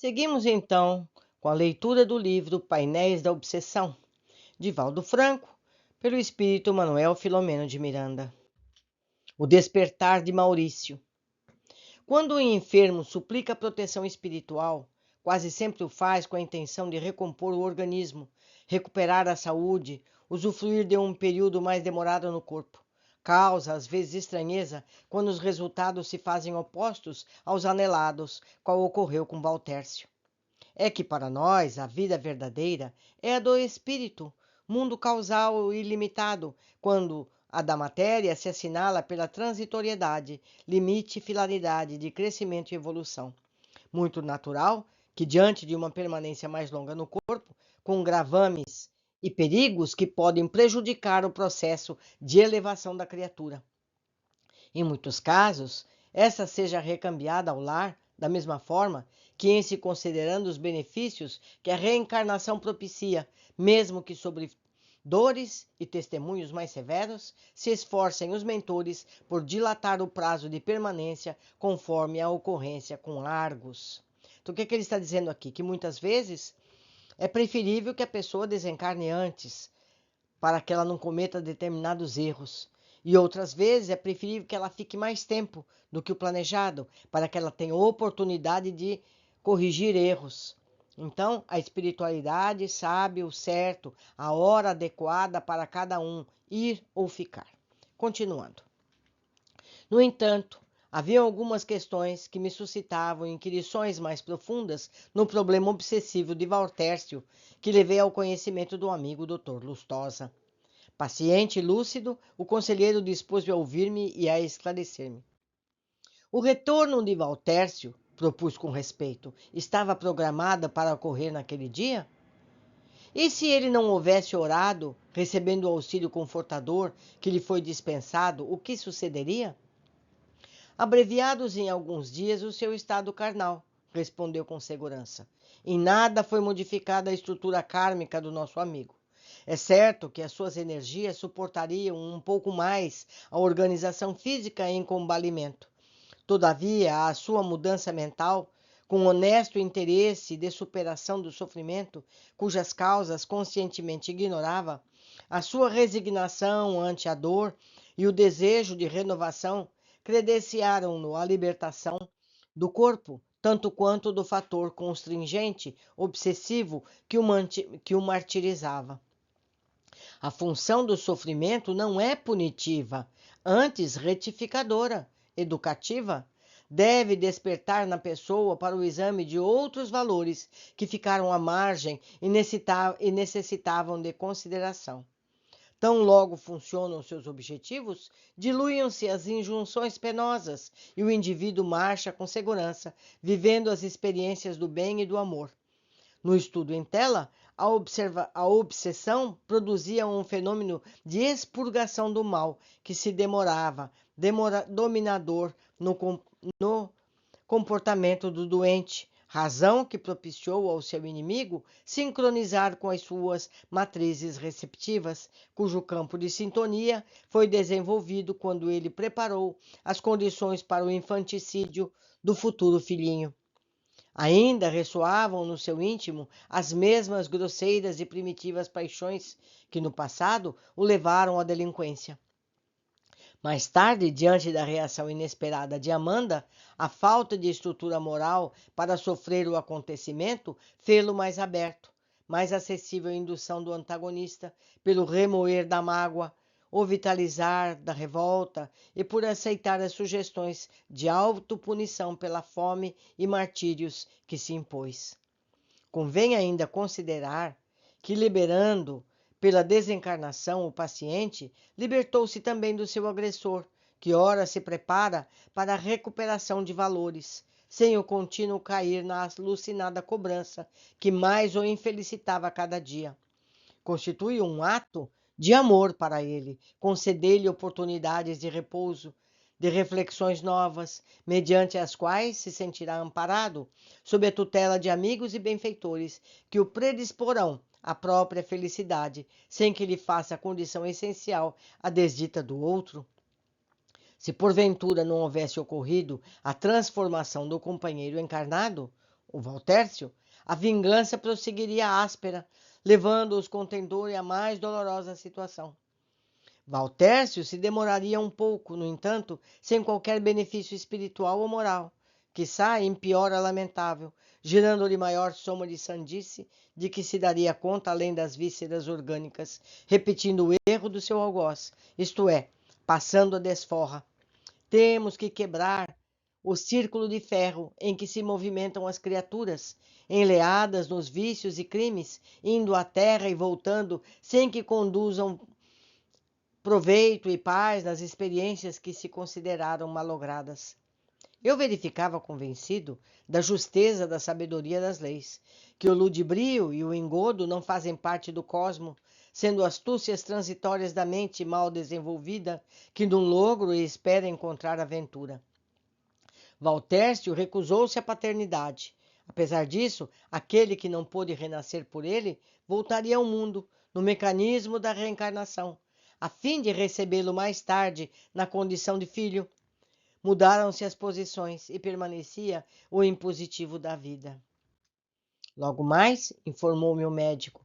Seguimos então com a leitura do livro Painéis da Obsessão, de Valdo Franco, pelo espírito Manuel Filomeno de Miranda. O despertar de Maurício. Quando o enfermo suplica proteção espiritual, quase sempre o faz com a intenção de recompor o organismo, recuperar a saúde, usufruir de um período mais demorado no corpo. Causa, às vezes, estranheza quando os resultados se fazem opostos aos anelados, qual ocorreu com Valtércio. É que para nós a vida verdadeira é a do espírito, mundo causal e ilimitado, quando a da matéria se assinala pela transitoriedade, limite e finalidade de crescimento e evolução. Muito natural que, diante de uma permanência mais longa no corpo, com gravames e perigos que podem prejudicar o processo de elevação da criatura. Em muitos casos, essa seja recambiada ao lar, da mesma forma que, em se considerando os benefícios que a reencarnação propicia, mesmo que sobre dores e testemunhos mais severos, se esforcem os mentores por dilatar o prazo de permanência conforme a ocorrência com Argos. Então, o que ele está dizendo aqui? Que muitas vezes é preferível que a pessoa desencarne antes, para que ela não cometa determinados erros. E outras vezes é preferível que ela fique mais tempo do que o planejado, para que ela tenha oportunidade de corrigir erros. Então, a espiritualidade sabe o certo, a hora adequada para cada um ir ou ficar. Continuando. No entanto, havia algumas questões que me suscitavam inquirições mais profundas no problema obsessivo de Valtércio, que levei ao conhecimento do amigo Dr. Lustosa. Paciente e lúcido, o conselheiro dispôs-se a ouvir-me e a esclarecer-me. O retorno de Valtércio, propus com respeito, estava programado para ocorrer naquele dia? E se ele não houvesse orado, recebendo o auxílio confortador que lhe foi dispensado, o que sucederia? Abreviados em alguns dias o seu estado carnal, respondeu com segurança. Em nada foi modificada a estrutura kármica do nosso amigo. É certo que as suas energias suportariam um pouco mais a organização física em combalimento. Todavia, a sua mudança mental, com honesto interesse de superação do sofrimento, cujas causas conscientemente ignorava, a sua resignação ante a dor e o desejo de renovação credenciaram-no à libertação do corpo, tanto quanto do fator constringente, obsessivo que o martirizava. A função do sofrimento não é punitiva, antes retificadora, educativa. Deve despertar na pessoa para o exame de outros valores que ficaram à margem e necessitavam de consideração. Tão logo funcionam seus objetivos, diluem-se as injunções penosas e o indivíduo marcha com segurança, vivendo as experiências do bem e do amor. No estudo em tela, a obsessão produzia um fenômeno de expurgação do mal que se dominador no comportamento do doente, razão que propiciou ao seu inimigo sincronizar com as suas matrizes receptivas, cujo campo de sintonia foi desenvolvido quando ele preparou as condições para o infanticídio do futuro filhinho. Ainda ressoavam no seu íntimo as mesmas grosseiras e primitivas paixões que no passado o levaram à delinquência. Mais tarde, diante da reação inesperada de Amanda, a falta de estrutura moral para sofrer o acontecimento fê-lo mais aberto, mais acessível à indução do antagonista, pelo remoer da mágoa, o vitalizar da revolta e por aceitar as sugestões de autopunição pela fome e martírios que se impôs. Convém ainda considerar que, liberando pela desencarnação o paciente, libertou-se também do seu agressor, que ora se prepara para a recuperação de valores, sem o contínuo cair na alucinada cobrança que mais o infelicitava a cada dia. Constitui um ato de amor para ele, conceder-lhe oportunidades de repouso, de reflexões novas, mediante as quais se sentirá amparado, sob a tutela de amigos e benfeitores que o predisporão à própria felicidade, sem que lhe faça a condição essencial a desdita do outro. Se porventura não houvesse ocorrido a transformação do companheiro encarnado, o Valtércio, a vingança prosseguiria áspera, levando os contendores à mais dolorosa situação. Valtércio se demoraria um pouco, no entanto, sem qualquer benefício espiritual ou moral, quiçá em pior a lamentável, gerando-lhe maior soma de sandice de que se daria conta além das vísceras orgânicas, repetindo o erro do seu algoz, isto é, passando a desforra. Temos que quebrar o círculo de ferro em que se movimentam as criaturas, enleadas nos vícios e crimes, indo à terra e voltando, sem que conduzam proveito e paz nas experiências que se consideraram malogradas. Eu verificava convencido da justeza da sabedoria das leis, que o ludibrio e o engodo não fazem parte do cosmo, sendo astúcias transitórias da mente mal desenvolvida, que num logro espera encontrar aventura. Valtércio recusou-se à paternidade. Apesar disso, aquele que não pôde renascer por ele voltaria ao mundo, no mecanismo da reencarnação, a fim de recebê-lo mais tarde na condição de filho. Mudaram-se as posições e permanecia o impositivo da vida. Logo mais, informou-me o médico,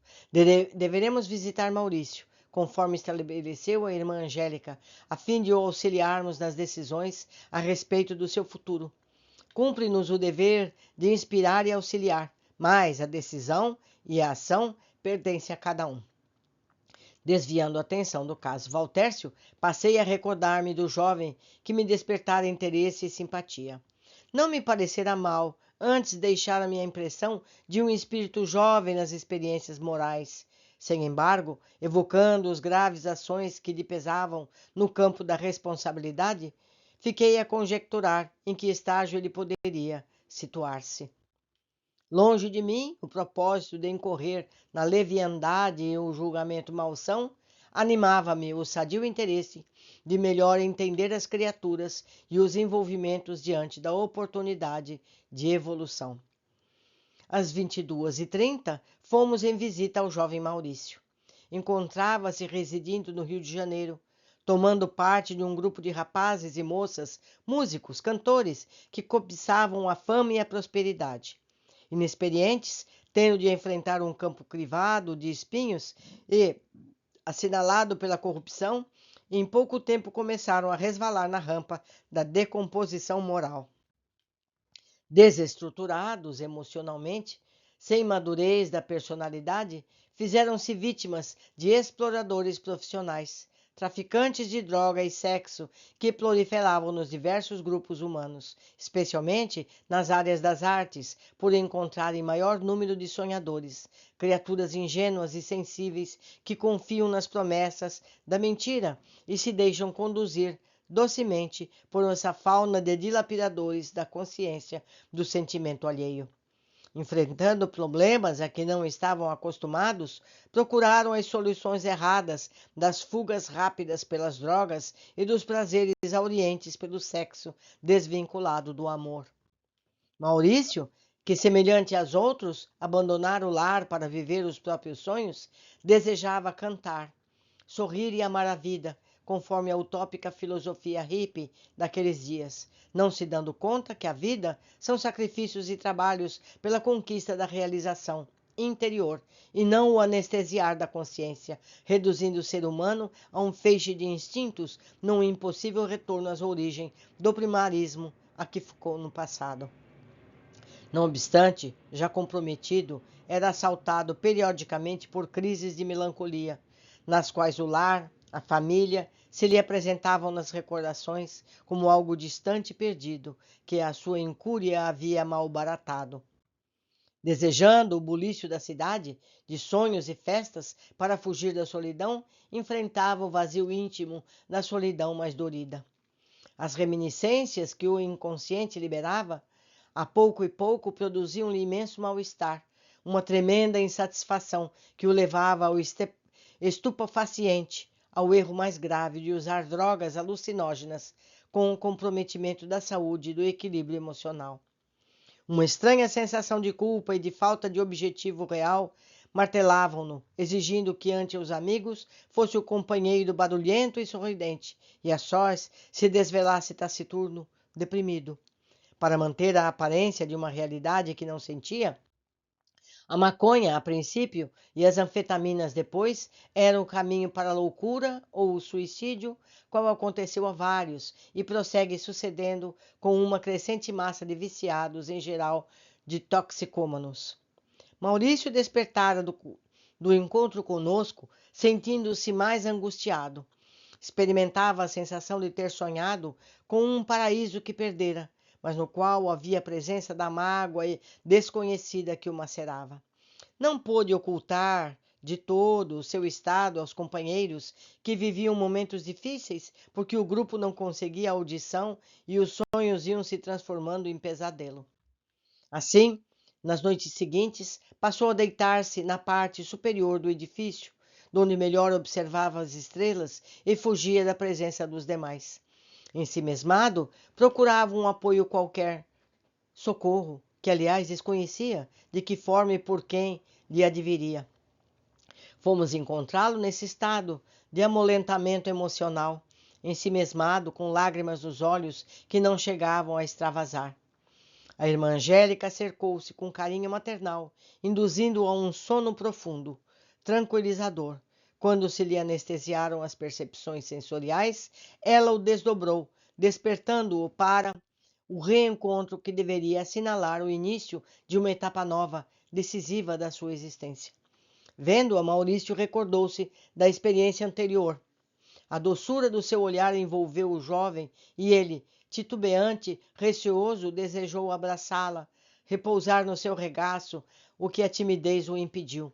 deveremos visitar Maurício, conforme estabeleceu a irmã Angélica, a fim de o auxiliarmos nas decisões a respeito do seu futuro. Cumpre-nos o dever de inspirar e auxiliar, mas a decisão e a ação pertencem a cada um. Desviando a atenção do caso Valtércio, passei a recordar-me do jovem que me despertara interesse e simpatia. Não me parecera mal, antes deixara-me a impressão de um espírito jovem nas experiências morais. Sem embargo, evocando os graves ações que lhe pesavam no campo da responsabilidade, fiquei a conjecturar em que estágio ele poderia situar-se. Longe de mim o propósito de incorrer na leviandade e o julgamento malsão, animava-me o sadio interesse de melhor entender as criaturas e os envolvimentos diante da oportunidade de evolução. Às 22h30, fomos em visita ao jovem Maurício. Encontrava-se residindo no Rio de Janeiro, tomando parte de um grupo de rapazes e moças, músicos, cantores, que cobiçavam a fama e a prosperidade. Inexperientes, tendo de enfrentar um campo crivado de espinhos e assinalado pela corrupção, em pouco tempo começaram a resvalar na rampa da decomposição moral. Desestruturados emocionalmente, sem madurez da personalidade, fizeram-se vítimas de exploradores profissionais, traficantes de droga e sexo que proliferavam nos diversos grupos humanos, especialmente nas áreas das artes, por encontrarem maior número de sonhadores, criaturas ingênuas e sensíveis que confiam nas promessas da mentira e se deixam conduzir docemente por essa fauna de dilapidadores da consciência do sentimento alheio. Enfrentando problemas a que não estavam acostumados, procuraram as soluções erradas das fugas rápidas pelas drogas e dos prazeres aurientes pelo sexo desvinculado do amor. Maurício, que semelhante aos outros, abandonara o lar para viver os próprios sonhos, desejava cantar, sorrir e amar a vida, conforme a utópica filosofia hippie daqueles dias, não se dando conta que a vida são sacrifícios e trabalhos pela conquista da realização interior e não o anestesiar da consciência, reduzindo o ser humano a um feixe de instintos num impossível retorno às origens do primarismo a que ficou no passado. Não obstante, já comprometido, era assaltado periodicamente por crises de melancolia, nas quais o lar, a família, se lhe apresentavam nas recordações como algo distante e perdido, que a sua incúria havia malbaratado. Desejando o bulício da cidade, de sonhos e festas, para fugir da solidão, enfrentava o vazio íntimo da solidão mais dorida. As reminiscências que o inconsciente liberava, a pouco e pouco, produziam-lhe imenso mal-estar, uma tremenda insatisfação que o levava ao estupefaciente, ao erro mais grave de usar drogas alucinógenas com o comprometimento da saúde e do equilíbrio emocional. Uma estranha sensação de culpa e de falta de objetivo real martelavam-no, exigindo que ante os amigos fosse o companheiro barulhento e sorridente, e a sós se desvelasse taciturno, deprimido. para manter a aparência de uma realidade que não sentia. A maconha, a princípio, e as anfetaminas depois, eram o caminho para a loucura ou o suicídio, qual aconteceu a vários e prossegue sucedendo com uma crescente massa de viciados, em geral, de toxicômanos. Maurício despertara do encontro conosco, sentindo-se mais angustiado. Experimentava a sensação de ter sonhado com um paraíso que perdera, mas no qual havia a presença da mágoa desconhecida que o macerava. Não pôde ocultar de todo o seu estado aos companheiros que viviam momentos difíceis, porque o grupo não conseguia audição e os sonhos iam se transformando em pesadelo. Assim, nas noites seguintes, passou a deitar-se na parte superior do edifício, donde melhor observava as estrelas e fugia da presença dos demais. Ensimesmado, procurava um apoio qualquer, socorro, que aliás desconhecia de que forma e por quem lhe adviria. Fomos encontrá-lo nesse estado de amolentamento emocional, ensimesmado, com lágrimas nos olhos que não chegavam a extravasar. A irmã Angélica cercou-se com carinho maternal, induzindo-o a um sono profundo, tranquilizador. Quando se lhe anestesiaram as percepções sensoriais, ela o desdobrou, despertando-o para o reencontro que deveria assinalar o início de uma etapa nova, decisiva da sua existência. Vendo-a, Maurício recordou-se da experiência anterior. A doçura do seu olhar envolveu o jovem e ele, titubeante, receoso, desejou abraçá-la, repousar no seu regaço, o que a timidez o impediu.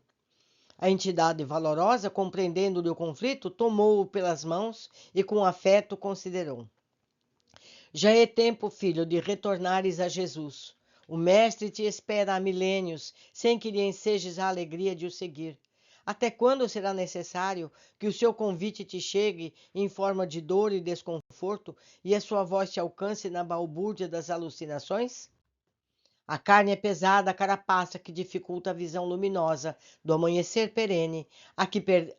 A entidade valorosa, compreendendo-lhe o conflito, tomou-o pelas mãos e com afeto considerou. Já é tempo, filho, de retornares a Jesus. O Mestre te espera há milênios, sem que lhe ensejes a alegria de o seguir. Até quando será necessário que o seu convite te chegue em forma de dor e desconforto e a sua voz te alcance na balbúrdia das alucinações? A carne é pesada, a carapaça que dificulta a visão luminosa do amanhecer perene, a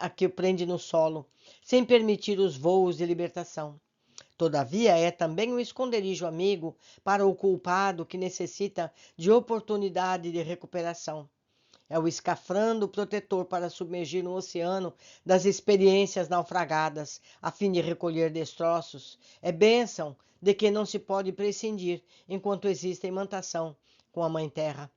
que prende no solo, sem permitir os voos de libertação. Todavia, é também um esconderijo amigo para o culpado que necessita de oportunidade de recuperação. É o escafandro protetor para submergir no oceano das experiências naufragadas, a fim de recolher destroços. É bênção de que não se pode prescindir enquanto existe imantação com a Mãe Terra.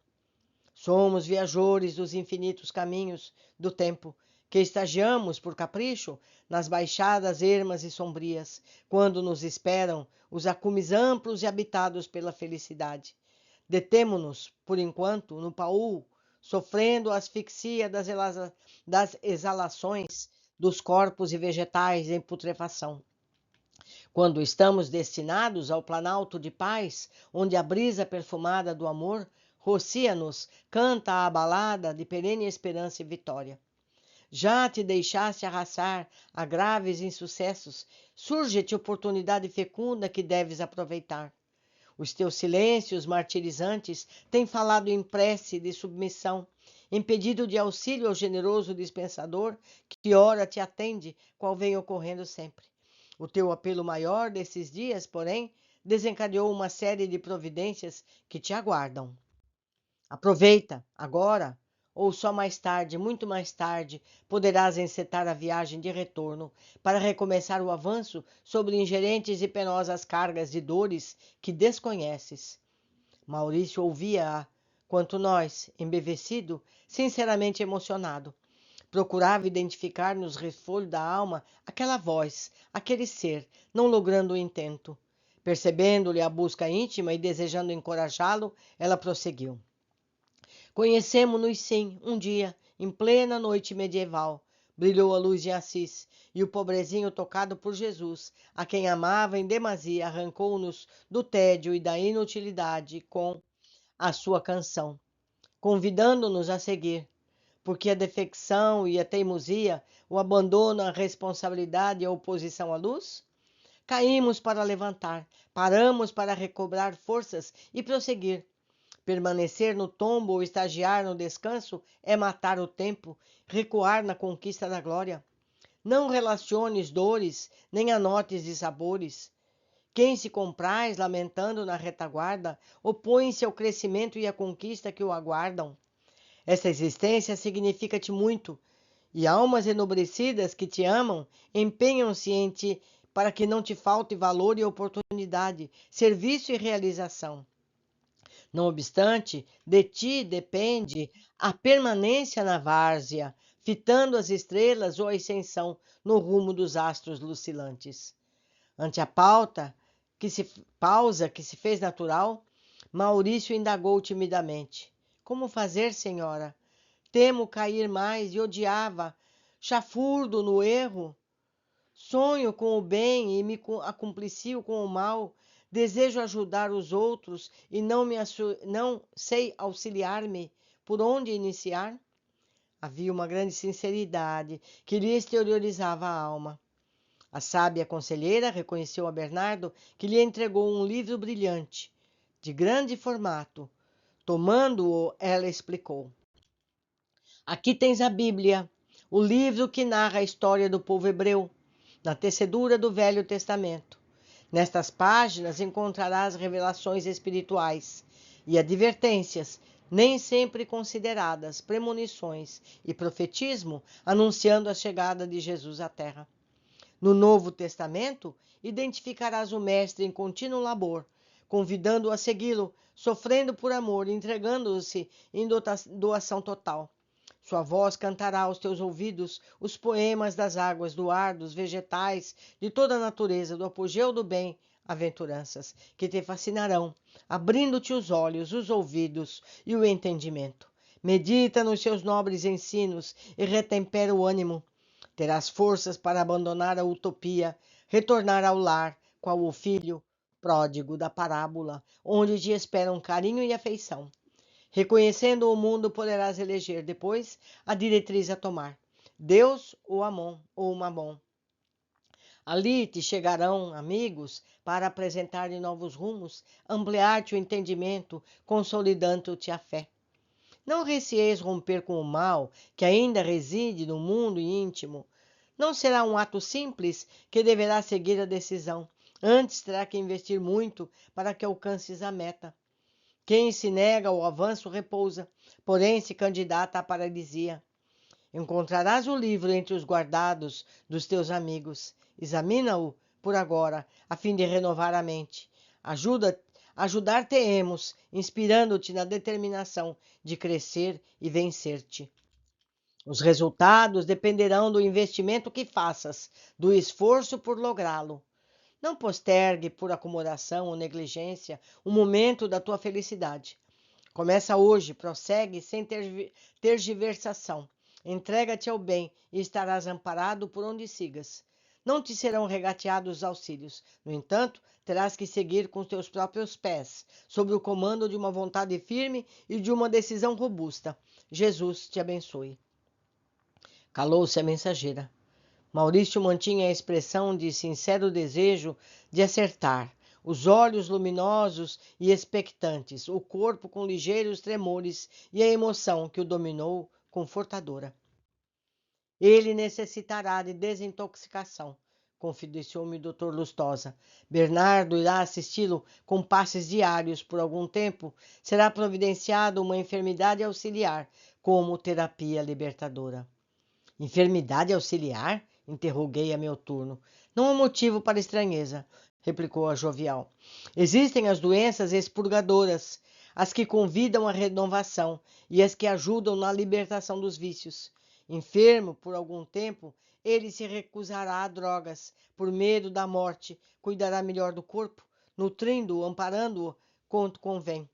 Somos viajores dos infinitos caminhos do tempo, que estagiamos por capricho nas baixadas ermas e sombrias, quando nos esperam os acumes amplos e habitados pela felicidade. Detemo-nos, por enquanto, no paú, sofrendo a asfixia das exalações dos corpos e vegetais em putrefação. Quando estamos destinados ao planalto de paz, onde a brisa perfumada do amor rocia-nos, canta a balada de perene esperança e vitória. Já te deixaste arrastar a graves insucessos, surge-te oportunidade fecunda que deves aproveitar. Os teus silêncios martirizantes têm falado em prece de submissão, em pedido de auxílio ao generoso dispensador que ora te atende, qual vem ocorrendo sempre. O teu apelo maior desses dias, porém, desencadeou uma série de providências que te aguardam. Aproveita, agora, ou só mais tarde, muito mais tarde, poderás encetar a viagem de retorno para recomeçar o avanço sobre ingerentes e penosas cargas de dores que desconheces. Maurício ouvia-a, quanto nós, embevecido, sinceramente emocionado. Procurava identificar nos refolhos da alma aquela voz, aquele ser, não logrando o intento. Percebendo-lhe a busca íntima e desejando encorajá-lo, ela prosseguiu. Conhecemo-nos sim, um dia, em plena noite medieval. Brilhou a luz de Assis, e o pobrezinho tocado por Jesus, a quem amava em demasia, arrancou-nos do tédio e da inutilidade com a sua canção, convidando-nos a seguir, porque a defecção e a teimosia, o abandono, a responsabilidade e a oposição à luz? Caímos para levantar, paramos para recobrar forças e prosseguir. Permanecer no tombo ou estagiar no descanso é matar o tempo, recuar na conquista da glória. Não relaciones dores, nem anotes dissabores. Quem se compraz, lamentando na retaguarda, opõe-se ao crescimento e à conquista que o aguardam. Esta existência significa-te muito, e almas enobrecidas que te amam empenham-se em ti para que não te falte valor e oportunidade, serviço e realização. Não obstante, de ti depende a permanência na várzea, fitando as estrelas ou a ascensão no rumo dos astros lucilantes. Ante a pausa que se fez natural, Maurício indagou timidamente: Como fazer, senhora? Temo cair mais e odiava, chafurdo no erro. Sonho com o bem e me acumplicio com o mal. Desejo ajudar os outros e não sei auxiliar-me. Por onde iniciar? Havia uma grande sinceridade que lhe exteriorizava a alma. A sábia conselheira reconheceu a Bernardo, que lhe entregou um livro brilhante, de grande formato. Tomando-o, ela explicou: Aqui tens a Bíblia, o livro que narra a história do povo hebreu, na tecedura do Velho Testamento. Nestas páginas encontrarás revelações espirituais e advertências, nem sempre consideradas premonições e profetismo, anunciando a chegada de Jesus à Terra. No Novo Testamento, identificarás o Mestre em contínuo labor, convidando-o a segui-lo, sofrendo por amor, entregando-se em doação total. Sua voz cantará aos teus ouvidos os poemas das águas, do ar, dos vegetais, de toda a natureza, do apogeu do bem, aventuranças, que te fascinarão, abrindo-te os olhos, os ouvidos e o entendimento. Medita nos seus nobres ensinos e retempera o ânimo. Terás forças para abandonar a utopia, retornar ao lar, qual o filho pródigo da parábola, onde te esperam carinho e afeição. Reconhecendo o mundo, poderás eleger depois a diretriz a tomar: Deus ou Amon ou Mamon. Ali te chegarão amigos para apresentar-te novos rumos, ampliar-te o entendimento, consolidando-te a fé. Não receeis romper com o mal que ainda reside no mundo íntimo. Não será um ato simples que deverá seguir a decisão. Antes terá que investir muito para que alcances a meta. Quem se nega ao avanço repousa, porém se candidata à paralisia. Encontrarás o livro entre os guardados dos teus amigos. Examina-o por agora, a fim de renovar a mente. Ajudar-te-emos, inspirando-te na determinação de crescer e vencer-te. Os resultados dependerão do investimento que faças, do esforço por lográ-lo. Não postergue por acomodação ou negligência o momento da tua felicidade. Começa hoje, prossegue sem tergiversação. Entrega-te ao bem e estarás amparado por onde sigas. Não te serão regateados os auxílios. No entanto, terás que seguir com os teus próprios pés, sob o comando de uma vontade firme e de uma decisão robusta. Jesus te abençoe. Calou-se a mensageira. Maurício mantinha a expressão de sincero desejo de acertar, os olhos luminosos e expectantes, o corpo com ligeiros tremores e a emoção que o dominou confortadora. Ele necessitará de desintoxicação, confidenciou-me o Dr. Lustosa. Bernardo irá assisti-lo com passes diários por algum tempo. Será providenciada uma enfermidade auxiliar, como terapia libertadora. Enfermidade auxiliar? Interroguei a meu turno. Não há motivo para estranheza, replicou a jovial. Existem as doenças expurgadoras, as que convidam à renovação e as que ajudam na libertação dos vícios. Enfermo por algum tempo, ele se recusará a drogas, por medo da morte, cuidará melhor do corpo, nutrindo-o, amparando-o quanto convém,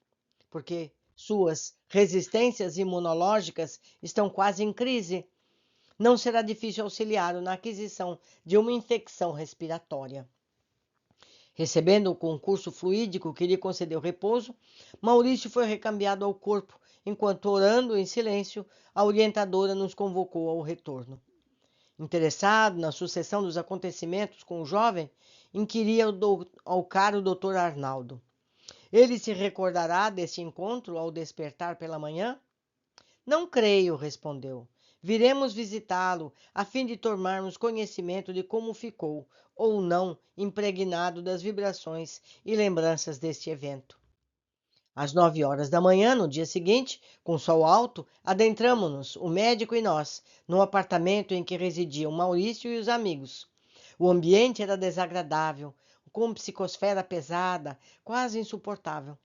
porque suas resistências imunológicas estão quase em crise. Não será difícil auxiliá-lo na aquisição de uma infecção respiratória. Recebendo o concurso fluídico que lhe concedeu repouso, Maurício foi recambiado ao corpo, enquanto, orando em silêncio, a orientadora nos convocou ao retorno. Interessado na sucessão dos acontecimentos com o jovem, inquiria ao caro Dr. Arnaldo. Ele se recordará deste encontro ao despertar pela manhã? Não creio, respondeu. Viremos visitá-lo, a fim de tomarmos conhecimento de como ficou, ou não, impregnado das vibrações e lembranças deste evento. Às 9 horas da manhã, no dia seguinte, com sol alto, adentramo-nos, o médico e nós, no apartamento em que residiam Maurício e os amigos. O ambiente era desagradável, com psicosfera pesada, quase insuportável.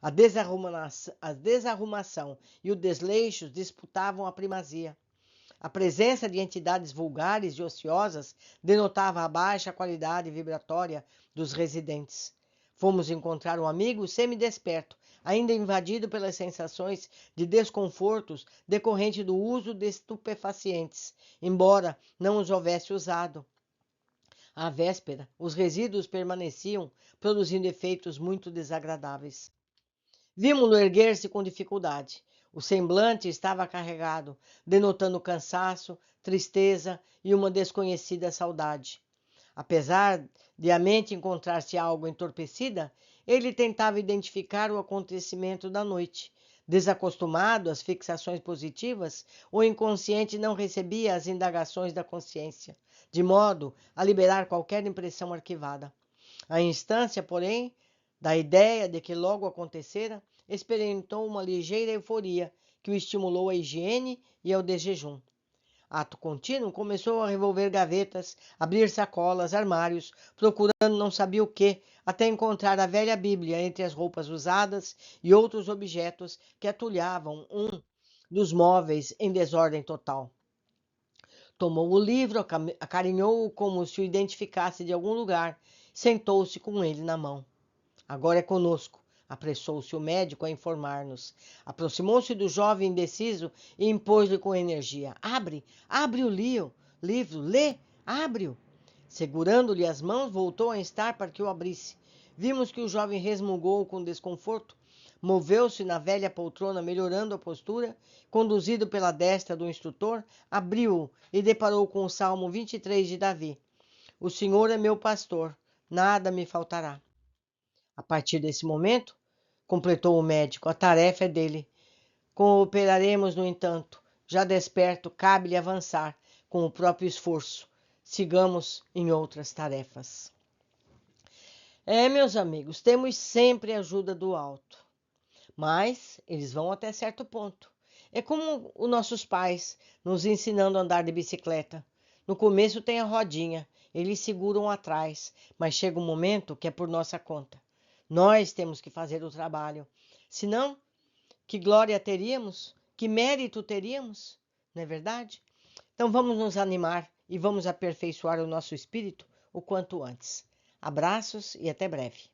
A desarrumação e o desleixo disputavam a primazia. A presença de entidades vulgares e ociosas denotava a baixa qualidade vibratória dos residentes. Fomos encontrar um amigo semidesperto, ainda invadido pelas sensações de desconfortos decorrente do uso de estupefacientes, embora não os houvesse usado. À véspera, os resíduos permaneciam, produzindo efeitos muito desagradáveis. Vimos-lo erguer-se com dificuldade. O semblante estava carregado, denotando cansaço, tristeza e uma desconhecida saudade. Apesar de a mente encontrar-se algo entorpecida, ele tentava identificar o acontecimento da noite. Desacostumado às fixações positivas, o inconsciente não recebia as indagações da consciência, de modo a liberar qualquer impressão arquivada. A instância, porém, da ideia de que logo acontecera, experimentou uma ligeira euforia que o estimulou à higiene e ao desjejum. Ato contínuo, começou a revolver gavetas, abrir sacolas, armários, procurando não sabia o que, até encontrar a velha Bíblia entre as roupas usadas e outros objetos que atulhavam um dos móveis em desordem total. Tomou o livro, acarinhou-o como se o identificasse de algum lugar, sentou-se com ele na mão. Agora é conosco, apressou-se o médico a informar-nos. Aproximou-se do jovem indeciso e impôs-lhe com energia: abre o livro, lê, abre-o. Segurando-lhe as mãos, voltou a instar para que o abrisse. Vimos que o jovem resmungou com desconforto, moveu-se na velha poltrona, melhorando a postura, conduzido pela destra do instrutor, abriu-o e deparou com o Salmo 23 de Davi. O Senhor é meu pastor, nada me faltará. A partir desse momento, completou o médico, a tarefa é dele. Cooperaremos, no entanto. Já desperto, cabe-lhe avançar com o próprio esforço. Sigamos em outras tarefas. Meus amigos, temos sempre a ajuda do alto, mas eles vão até certo ponto. É como os nossos pais nos ensinando a andar de bicicleta. No começo tem a rodinha, eles seguram atrás, mas chega um momento que é por nossa conta. Nós temos que fazer o trabalho. Senão, que glória teríamos? Que mérito teríamos? Não é verdade? Então vamos nos animar e vamos aperfeiçoar o nosso espírito o quanto antes. Abraços e até breve.